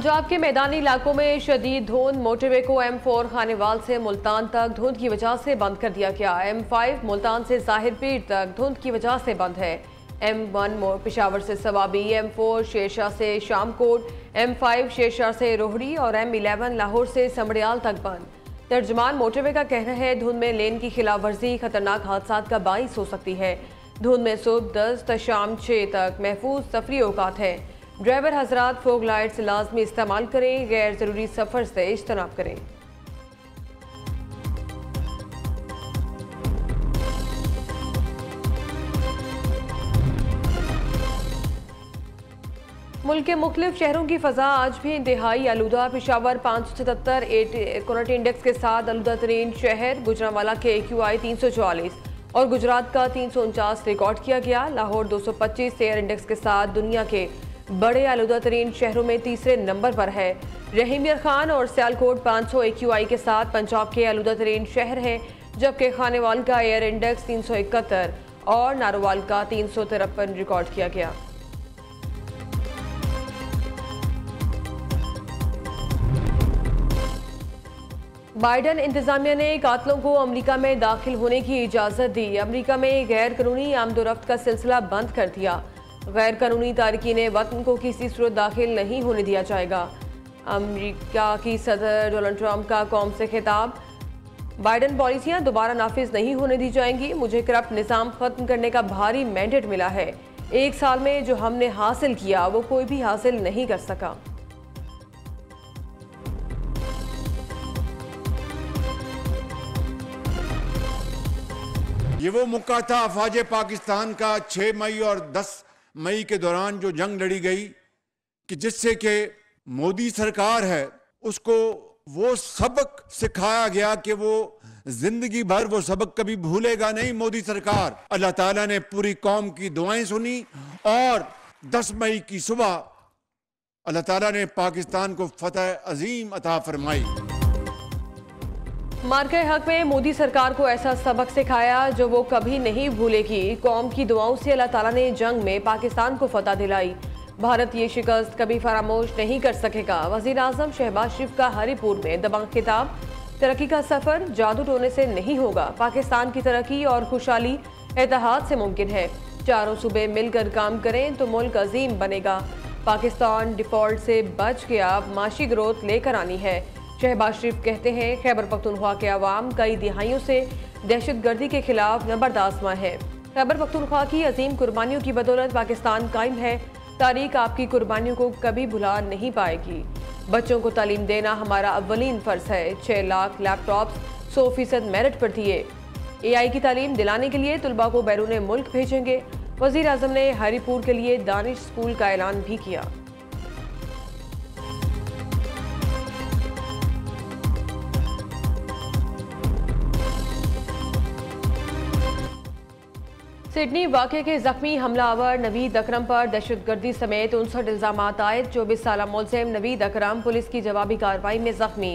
पंजाब के मैदानी इलाकों में शदीद धुंध। मोटरवे को M4 खानेवाल से मुल्तान तक धुंध की वजह से बंद कर दिया गया। M5 मुल्तान से जाहिर पीर तक धुंध की वजह से बंद है। M1 पेशावर से सवाबी, M4 शेरशाह से शामकोट, M5 शेरशाह से रोहड़ी और M11 लाहौर से समड़ियाल तक बंद। तर्जमान मोटरवे का कहना है धुंध में लेन की खिलाफ वर्जी खतरनाक हादसा का बाइस हो सकती है। धुंध में सुबह 10 से शाम 6 तक महफूज सफरी औकात है। ड्राइवर हजरात फोग लाइट्स लाजमी इस्तेमाल करें, गैर जरूरी सफर से इज्तनाब करें। मुल्क के मुख्तलिफ शहरों की फजा आज भी इंतहाई आलूदा। पेशावर 577 एयर क्वालिटी इंडेक्स के साथ आलूदा तरीन शहर, गुजरांवाला के AQI 344 और गुजरात का 349 रिकॉर्ड किया गया। लाहौर 225 एयर इंडेक्स के साथ दुनिया के बड़े आलूदा तरीन शहरों में तीसरे नंबर पर है। रहीमियर खान और सियालकोट 500 AQI के साथ पंजाब के आलूदा तरीन शहर हैं, जबकि खानेवाल का एयर इंडेक्स 371 और नारोवाल का 353 रिकॉर्ड किया गया। बाइडन इंतजामिया ने कातलों को अमरीका में दाखिल होने की इजाज़त दी। अमरीका में गैर कानूनी आमदोरफ्त का सिलसिला बंद कर दिया। गैर कानूनी तारकीन वतन को किसी सूरत दाखिल नहीं होने दिया जाएगा। अमरीका की सदर डोनाल्ड ट्रंप का कौम से खिताब, बाइडन पॉलिसियां दोबारा नाफिज नहीं होने दी जाएंगी। मुझे करप्ट निज़ाम खत्म करने का भारी मैंडेट मिला है। 1 साल में जो हमने हासिल किया वो कोई भी हासिल नहीं कर सका। ये वो मौका था अफवाज पाकिस्तान का 6 मई और 10 मई के दौरान जो जंग लड़ी गई कि जिससे कि मोदी सरकार है उसको वो सबक सिखाया गया कि वो जिंदगी भर वो सबक कभी भूलेगा नहीं। मोदी सरकार, अल्लाह ताला ने पूरी कौम की दुआएं सुनी और 10 मई की सुबह अल्लाह ताला ने पाकिस्तान को फतह अजीम अता फरमाई। मार्के हक में मोदी सरकार को ऐसा सबक सिखाया जो वो कभी नहीं भूलेगी। कौम की दुआओं से अल्लाह ताला ने जंग में पाकिस्तान को फतह दिलाई। भारत ये शिकस्त कभी फरामोश नहीं कर सकेगा। वजीर आजम शहबाज शरीफ का हरिपुर में दबंग खिताब, तरक्की का सफर जादू टोने से नहीं होगा। पाकिस्तान की तरक्की और खुशहाली इत्तेहाद से मुमकिन है। चारों सूबे मिलकर काम करें तो मुल्क अजीम बनेगा। पाकिस्तान डिफॉल्ट से बच के अब माशी ग्रोथ लेकर आनी है। शहबाज शरीफ कहते हैं खैबर पख्तूनख्वा के अवाम कई दिहाइयों से दहशत गर्दी के खिलाफ नंबरद आजमा है। खैबर पख्तूनख्वा की अजीम कुर्बानियों की बदौलत पाकिस्तान कायम है। तारीख आपकी कुर्बानियों को कभी भुला नहीं पाएगी। बच्चों को तालीम देना हमारा अव्वलीन फ़र्ज है। 6 लाख लैपटॉप्स 100% मेरिट पर दिए। AI की तालीम दिलाने के लिए तुलबा को बैरून मुल्क भेजेंगे। वज़ीर आज़म ने हरिपुर के लिए दानिश स्कूल का ऐलान भी किया। सिडनी वाक़े के जख्मी हमलावर नवीद अकरम पर दहशतगर्दी समेत 59 इल्ज़ाम आयद। 24 साला मुलज़िम नवीद अकरम पुलिस की जवाबी कार्रवाई में जख्मी।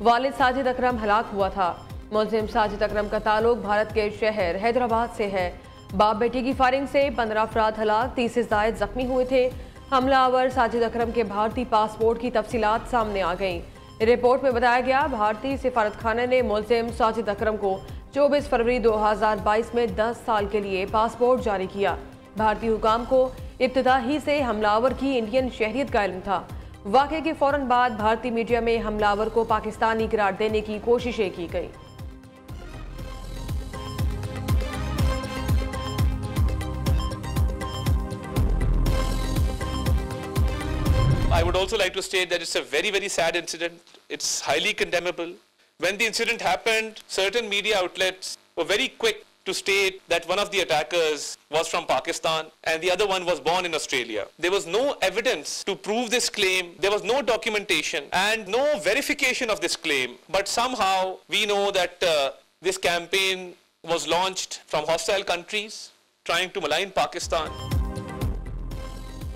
वालिद साजिद अकरम हलाक हुआ था। मुलज़िम साजिद अकरम का ताल्लुक भारत के शहर हैदराबाद से है। बाप बेटी की फायरिंग से 15 अफराद हलाक, 30 से ज़ायद जख्मी हुए थे। हमलावर साजिद अकरम के भारतीय पासपोर्ट की तफसीलात सामने आ गईं। रिपोर्ट में बताया गया भारतीय सिफारत खाना ने मुलज़िम साजिद अकरम को 24 फरवरी 2022 में 10 साल के लिए पासपोर्ट जारी किया। भारतीय हुकाम को इब्तिदा ही से हमलावर की इंडियन शहरियत का इल्म था। वाक़े के फौरन बाद भारतीय मीडिया में हमलावर को पाकिस्तानी करार देने की कोशिशें की गई। I would also like to state that it's a very, very sad incident. It's highly condemnable. When the incident happened, certain media outlets were very quick to state that one of the attackers was from Pakistan and the other one was born in Australia. There was no evidence to prove this claim. There was no documentation and no verification of this claim. But somehow we know that this campaign was launched from hostile countries trying to malign Pakistan.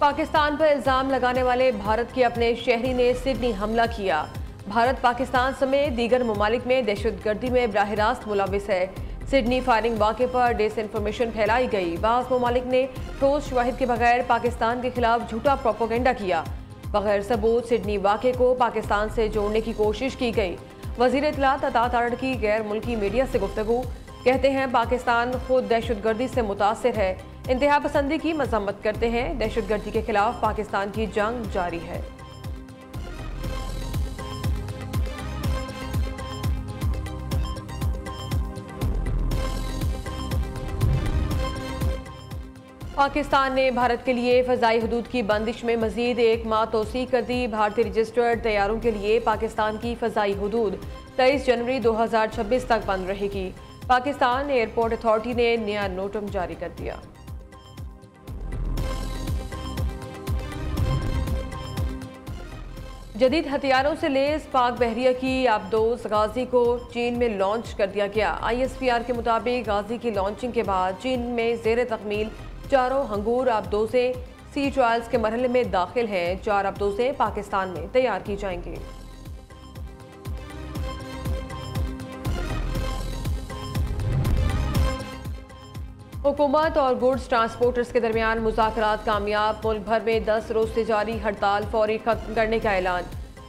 Pakistan पर इल्ज़ाम लगाने वाले भारत के अपने शहरी ने Sydney हमला किया। भारत पाकिस्तान समेत दीगर ममालिक में दहशतगर्दी में बराह रास्त मुलविस है। सिडनी फायरिंग वाक़े पर डिसइंफॉर्मेशन फैलाई गई। बाज़ ममालिक ने ठोस शवाहिद के बगैर पाकिस्तान के खिलाफ झूठा प्रोपेगेंडा किया। बगैर सबूत सिडनी वाक़े को पाकिस्तान से जोड़ने की कोशिश की गई। वज़ीर इत्तलात अता तारड़ की गैर मुल्की मीडिया से गुफ्तगू, कहते हैं पाकिस्तान खुद दहशतगर्दी से मुतासिर है, इंतहा पसंदी की मजम्मत करते हैं, दहशतगर्दी के खिलाफ पाकिस्तान की जंग जारी है। पाकिस्तान ने भारत के लिए फ़ज़ाई हदूद की बंदिश में मज़ीद एक माह तोसी कर दी। भारतीय रजिस्टर्ड तैयारों के लिए पाकिस्तान की फ़ज़ाई हदूद 23 जनवरी 2026 तक बंद रहेगी। पाकिस्तान एयरपोर्ट अथॉरिटी ने नया नोटम जारी कर दिया। जदीद हथियारों से लैस पाक बहरिया की आबदोज गाजी को चीन में लॉन्च कर दिया गया। ISPR के मुताबिक गाजी की लॉन्चिंग के बाद चीन में ज़ेर तकमील 4 हंगूर आबदोजें सी ट्रायल्स के मरहले में दाखिल हैं। 4 आबदोजें पाकिस्तान में तैयार की जाएंगी। हुकूमत और गुड्स ट्रांसपोर्टर्स के दरमियान मुज़ाकरात कामयाब। मुल्क भर में 10 रोज से जारी हड़ताल फौरी खत्म करने का ऐलान।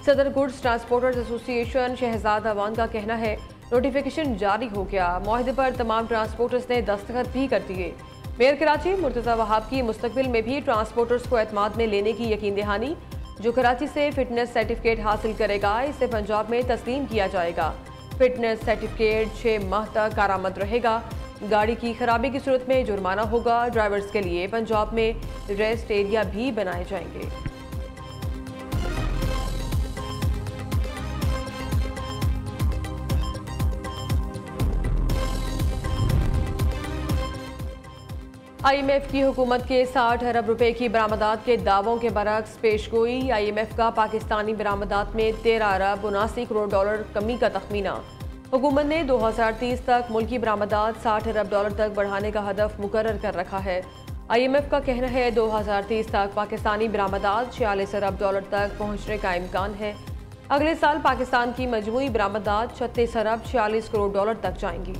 सदर goods transporters association Shahzad Awan का कहना है नोटिफिकेशन जारी हो गया। मुआहदे पर तमाम ट्रांसपोर्टर्स ने दस्तखत भी कर दिए। मेयर कराची मुर्तज़ा वहाब की मुस्तकबिल में भी ट्रांसपोर्टर्स को एतमाद में लेने की यकीन दहानी। जो कराची से फिटनेस सर्टिफिकेट हासिल करेगा इसे पंजाब में तस्लीम किया जाएगा। फिटनेस सर्टिफिकेट 6 माह तक कारामद रहेगा। गाड़ी की खराबी की सूरत में जुर्माना होगा। ड्राइवर्स के लिए पंजाब में रेस्ट एरिया भी बनाए जाएंगे। IMF की हुकूमत के 60 अरब रुपए की बरामदात के दावों के बरक्स पेशगोई। IMF का पाकिस्तानी बरामदात में 13 अरब 79 करोड़ डॉलर कमी का तखमीना। हुकूमत ने 2030 तक मुल्क की बरामदात 60 अरब डॉलर तक बढ़ाने का हदफ मुकर्रर कर रखा है। IMF का कहना है 2030 तक पाकिस्तानी बरामदात 46 अरब डॉलर तक पहुँचने का इम्कान है। अगले साल पाकिस्तान की मजमूई बरामदात 36 अरब 46 करोड़ डॉलर तक जाएंगी।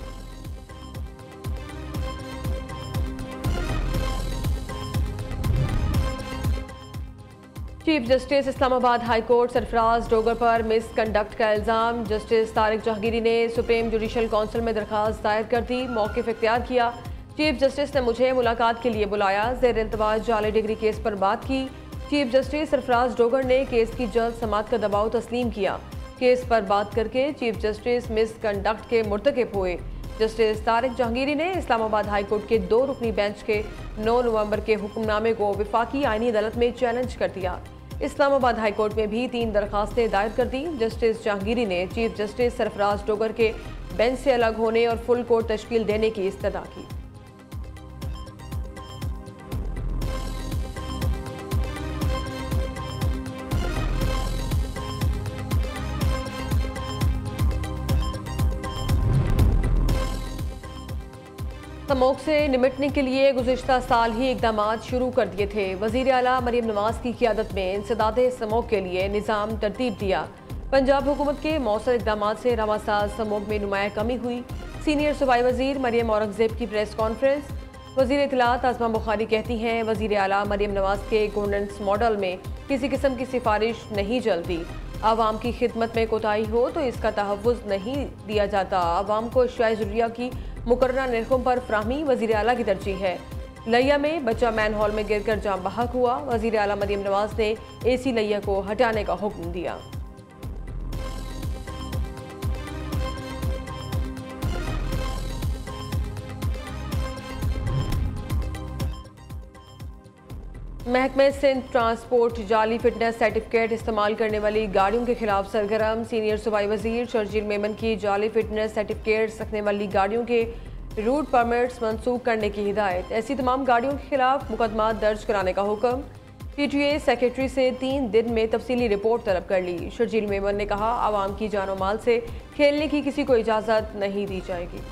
Chief justice Islamabad high court Sarfaraz Dogar पर मिसकंडक्ट का इल्ज़ाम। जस्टिस तारिक जहांगीरी ने सुप्रीम जुडिशल काउंसिल में दरख्वास्त दायर कर दी, मौक़िफ़ इख्तियार किया। चीफ जस्टिस ने मुझे मुलाकात के लिए बुलाया, ज़ेर इल्तवाज जाली डिग्री केस पर बात की। चीफ जस्टिस सरफराज डोगर ने केस की जल्द समाअत का दबाव तस्लीम किया। केस पर बात करके चीफ जस्टिस मिसकंडक्ट के मुर्तकिब हुए। जस्टिस तारिक जहांगीरी ने इस्लामाबाद हाई कोर्ट के 2 रुकनी बेंच के 9 नवंबर के हुक्मनामे को विफाकी आईनी अदालत में चैलेंज कर दिया। इस्लामाबाद हाई कोर्ट में भी 3 दरखास्तें दायर कर दी। जस्टिस जहांगीरी ने चीफ जस्टिस सरफराज डोगर के बेंच से अलग होने और फुल कोर्ट तश्कील देने की इस्तदा की। स्मोक से निपटने के लिए गुज़िश्ता साल ही इकदाम शुरू कर दिए थे। वज़ीर आला मरीम नवाज की क़ियादत में इंसदाद स्मोक के लिए निज़ाम तरतीब दिया। पंजाब हुकूमत के मौसर इकदाम से रवा साल स्मोक में नुमाया कमी हुई। सीनियर सूबाई वज़ीर मरियम औरंगज़ेब की प्रेस कॉन्फ्रेंस। वज़ीर इत्तलात आज़मा बुखारी कहती हैं वज़ीर आला मरीम नवाज के गवर्नेंस मॉडल में किसी किस्म की सिफारिश नहीं चलती। आवाम की खिदमत में कोताही हो तो इसका तहफ़्फ़ुज़ नहीं दिया जाता। आवाम को अशियाए ज़रूरिया की मुकर्ररा निर्खों पर फ्राहमी वज़ीर आला की तरजीह है। लिया में बच्चा मैन हॉल में गिरकर जाम बहक हुआ। वज़ीर आला मरियम नवाज ने AC लिया को हटाने का हुक्म दिया। महकमे सिंध ट्रांसपोर्ट जाली फिटनेस सर्टिफिकेट इस्तेमाल करने वाली गाड़ियों के खिलाफ सरगर्म। सीनियर सूबाई वज़ीर शर्जील मेमन की जाली फिटनेस सर्टिफिकेट रखने वाली गाड़ियों के रूट परमिट्स मनसूख करने की हिदायत। ऐसी तमाम गाड़ियों के खिलाफ मुकदमा दर्ज कराने का हुक्म। PTA सेक्रेटरी से 3 दिन में तफसीली रिपोर्ट तलब कर ली। शर्जील मेमन ने कहा आवाम की जानो माल से खेलने की किसी को इजाज़त नहीं दी जाएगी।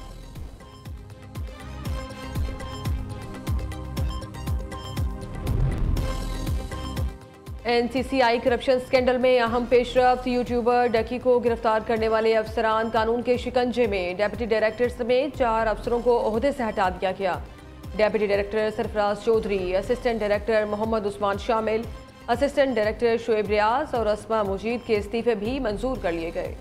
NCCI करप्शन स्कैंडल में अहम पेशरफ्त। यूट्यूबर डकी को गिरफ्तार करने वाले अफसरान कानून के शिकंजे में। डेप्यूटी डायरेक्टर समेत 4 अफसरों को ओहदे से हटा दिया गया। Deputy director Sarfaraz Chaudhary, assistant director Mohammad Usman शामिल। असिस्टेंट डायरेक्टर शुएब रियाज और अस्मा मुजीद के इस्तीफे भी मंजूर कर लिए गए।